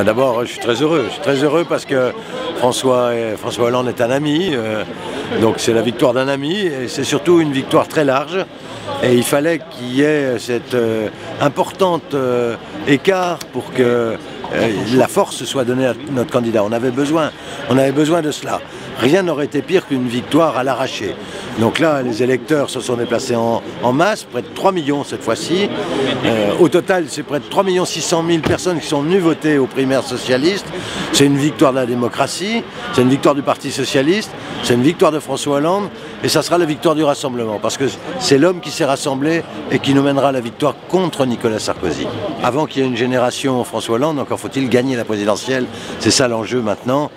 D'abord, je suis très heureux. Je suis très heureux parce que François Hollande est un ami. Donc c'est la victoire d'un ami et c'est surtout une victoire très large. Et il fallait qu'il y ait cet important écart pour que la force soit donnée à notre candidat. On avait besoin de cela. Rien n'aurait été pire qu'une victoire à l'arraché. Donc là, les électeurs se sont déplacés en masse, près de 3 millions cette fois-ci. Au total, c'est près de 3 600 000 personnes qui sont venues voter aux primaires socialistes. C'est une victoire de la démocratie, c'est une victoire du Parti socialiste, c'est une victoire de François Hollande, et ça sera la victoire du rassemblement, parce que c'est l'homme qui s'est rassemblé et qui nous mènera à la victoire contre Nicolas Sarkozy. Avant qu'il y ait une génération François Hollande, encore faut-il gagner la présidentielle. C'est ça l'enjeu maintenant.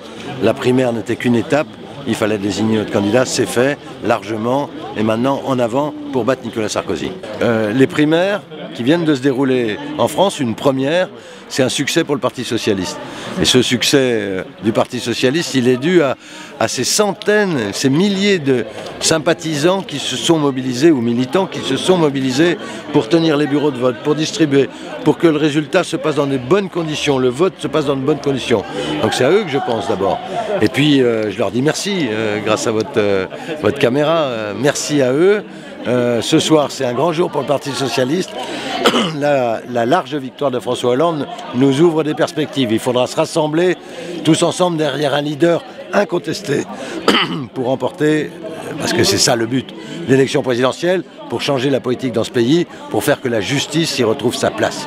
La primaire n'était qu'une étape. Il fallait désigner notre candidat, c'est fait, largement, et maintenant en avant pour battre Nicolas Sarkozy. Les primaires qui viennent de se dérouler en France, une première, c'est un succès pour le Parti socialiste. Et ce succès du Parti socialiste, il est dû à ces centaines, ces milliers de sympathisants qui se sont mobilisés, ou militants qui se sont mobilisés pour tenir les bureaux de vote, pour distribuer, pour que le résultat se passe dans de bonnes conditions, le vote se passe dans de bonnes conditions. Donc c'est à eux que je pense d'abord. Et puis je leur dis merci, grâce à votre caméra, merci à eux. Ce soir, c'est un grand jour pour le Parti socialiste. La large victoire de François Hollande nous ouvre des perspectives. Il faudra se rassembler tous ensemble derrière un leader incontesté pour remporter, parce que c'est ça le but, l'élection présidentielle, pour changer la politique dans ce pays, pour faire que la justice y retrouve sa place.